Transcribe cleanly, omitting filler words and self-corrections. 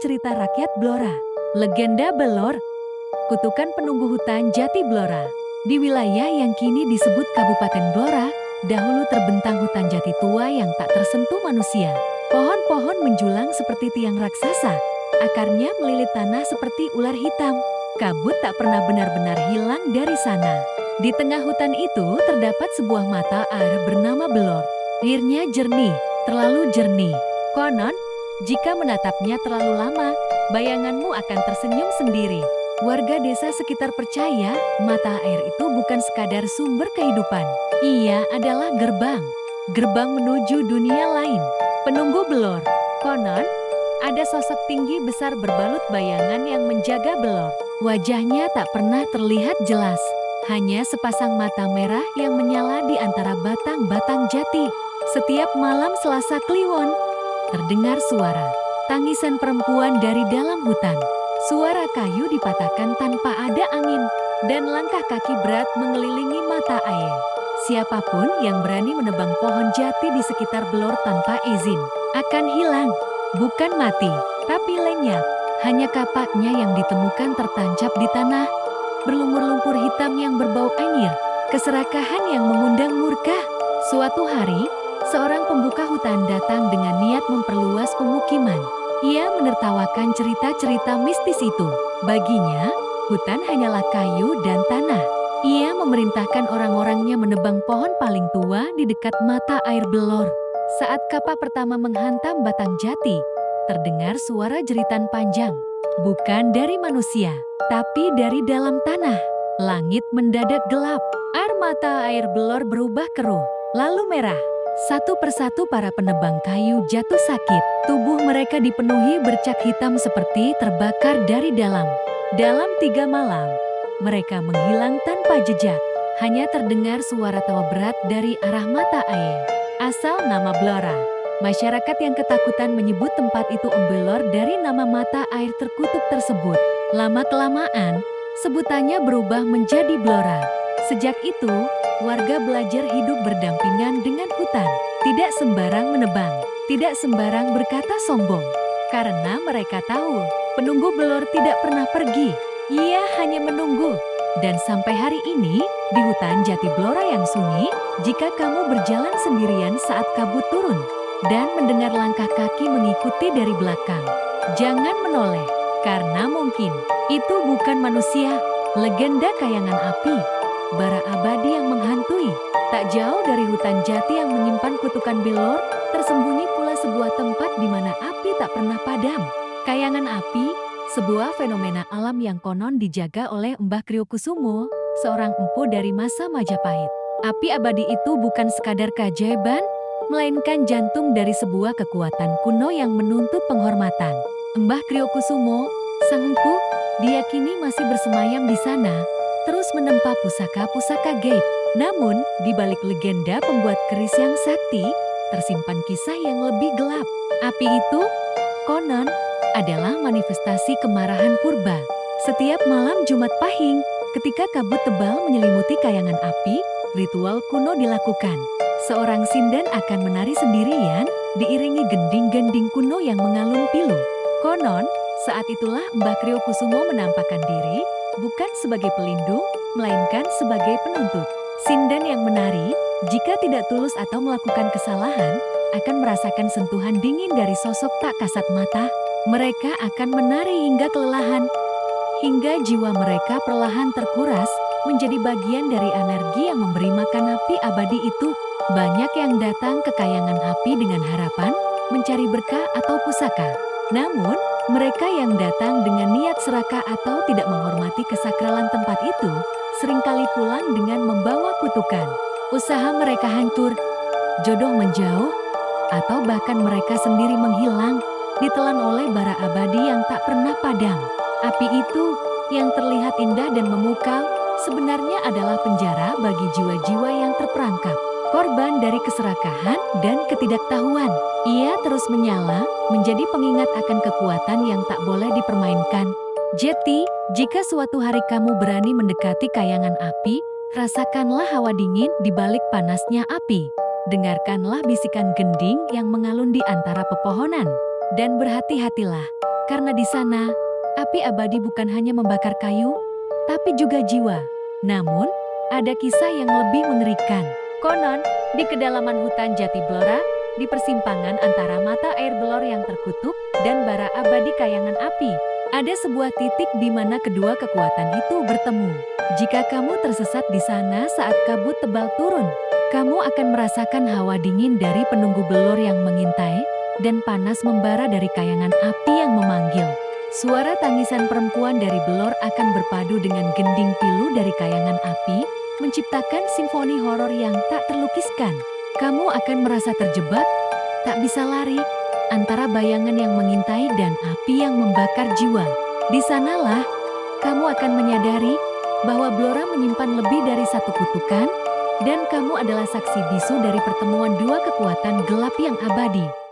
cerita rakyat Blora. Legenda Belor, kutukan penunggu hutan Jati Blora. Di wilayah yang kini disebut Kabupaten Blora, dahulu terbentang hutan jati tua yang tak tersentuh manusia. Pohon-pohon menjulang seperti tiang raksasa, akarnya melilit tanah seperti ular hitam. Kabut tak pernah benar-benar hilang dari sana. Di tengah hutan itu terdapat sebuah mata air bernama Belor. Airnya jernih, terlalu jernih. Konon, jika menatapnya terlalu lama, bayanganmu akan tersenyum sendiri. Warga desa sekitar percaya mata air itu bukan sekadar sumber kehidupan. Ia adalah gerbang menuju dunia lain. Penunggu Belor. Konon, ada sosok tinggi besar berbalut bayangan yang menjaga Belor. Wajahnya tak pernah terlihat jelas, hanya sepasang mata merah yang menyala di antara batang-batang jati. Setiap malam Selasa Kliwon, terdengar suara tangisan perempuan dari dalam hutan. Suara kayu dipatahkan tanpa ada angin, dan langkah kaki berat mengelilingi mata air. Siapapun yang berani menebang pohon jati di sekitar Belor tanpa izin akan hilang, bukan mati, tapi lenyap. Hanya kapaknya yang ditemukan tertancap di tanah, berlumur lumpur hitam yang berbau anyir, keserakahan yang mengundang murka. Suatu hari, seorang pembuka hutan datang dengan niat memperluas pemukiman. Ia menertawakan cerita-cerita mistis itu. Baginya, hutan hanyalah kayu dan tanah. Ia memerintahkan orang-orangnya menebang pohon paling tua di dekat mata air Belor. Saat kapak pertama menghantam batang jati, terdengar suara jeritan panjang. Bukan dari manusia, tapi dari dalam tanah. Langit mendadak gelap. Air mata air Belor berubah keruh, lalu merah. Satu persatu para penebang kayu jatuh sakit. Tubuh mereka dipenuhi bercak hitam seperti terbakar dari dalam. Dalam 3 malam, mereka menghilang tanpa jejak. Hanya terdengar suara tawa berat dari arah mata air. Asal nama Blora. Masyarakat yang ketakutan menyebut tempat itu Belor dari nama mata air terkutuk tersebut. Lama-kelamaan, sebutannya berubah menjadi Blora. Sejak itu, warga belajar hidup berdampingan dengan hutan. Tidak sembarang menebang, tidak sembarang berkata sombong. Karena mereka tahu, penunggu Belor tidak pernah pergi. Ia hanya menunggu. Dan sampai hari ini, di hutan jati Blora yang sunyi, jika kamu berjalan sendirian saat kabut turun, dan mendengar langkah kaki mengikuti dari belakang, jangan menoleh, karena mungkin itu bukan manusia. Legenda kayangan api, bara abadi yang menghantui. Tak jauh dari hutan jati yang menyimpan kutukan Belor, tersembunyi pula sebuah tempat di mana api tak pernah padam. Kayangan api, sebuah fenomena alam yang konon dijaga oleh Mbah Kriyokusumo, seorang empu dari masa Majapahit. Api abadi itu bukan sekadar keajaiban, melainkan jantung dari sebuah kekuatan kuno yang menuntut penghormatan. Mbah Kriyokusumo, sang empu, diyakini masih bersemayam di sana, terus menempa pusaka-pusaka gaib. Namun, di balik legenda pembuat keris yang sakti, tersimpan kisah yang lebih gelap. Api itu, konon, adalah manifestasi kemarahan purba. Setiap malam Jumat Pahing, ketika kabut tebal menyelimuti kayangan api, ritual kuno dilakukan. Seorang sinden akan menari sendirian, diiringi gending-gending kuno yang mengalun pilu. Konon, saat itulah Mbah Kriyokusumo menampakkan diri, bukan sebagai pelindung, melainkan sebagai penuntut. Sinden yang menari, jika tidak tulus atau melakukan kesalahan, akan merasakan sentuhan dingin dari sosok tak kasat mata. Mereka akan menari hingga kelelahan, hingga jiwa mereka perlahan terkuras, menjadi bagian dari energi yang memberi makan api abadi itu. Banyak yang datang ke kayangan api dengan harapan, mencari berkah atau pusaka. Namun, mereka yang datang dengan niat serakah atau tidak menghormati kesakralan tempat itu, seringkali pulang dengan membawa kutukan. Usaha mereka hancur, jodoh menjauh, atau bahkan mereka sendiri menghilang, ditelan oleh bara abadi yang tak pernah padam. Api itu, yang terlihat indah dan memukau, sebenarnya adalah penjara bagi jiwa-jiwa yang terperangkap. Korban dari keserakahan dan ketidaktahuan. Ia terus menyala, menjadi pengingat akan kekuatan yang tak boleh dipermainkan. Jadi, jika suatu hari kamu berani mendekati kayangan api, rasakanlah hawa dingin di balik panasnya api. Dengarkanlah bisikan gending yang mengalun di antara pepohonan. Dan berhati-hatilah, Karena di sana, api abadi bukan hanya membakar kayu, tapi juga jiwa. Namun, ada kisah yang lebih mengerikan. Konon, di kedalaman hutan Jati Blora, di persimpangan antara mata air Belor yang terkutuk dan bara abadi kayangan api, ada sebuah titik di mana kedua kekuatan itu bertemu. Jika kamu tersesat di sana saat kabut tebal turun, kamu akan merasakan hawa dingin dari penunggu Belor yang mengintai dan panas membara dari kayangan api yang memanggil. Suara tangisan perempuan dari Belor akan berpadu dengan gending pilu dari kayangan api, menciptakan simfoni horor yang tak terlukiskan. Kamu akan merasa terjebak, tak bisa lari, antara bayangan yang mengintai dan api yang membakar jiwa. Di sanalah, kamu akan menyadari bahwa Blora menyimpan lebih dari satu kutukan, dan kamu adalah saksi bisu dari pertemuan dua kekuatan gelap yang abadi.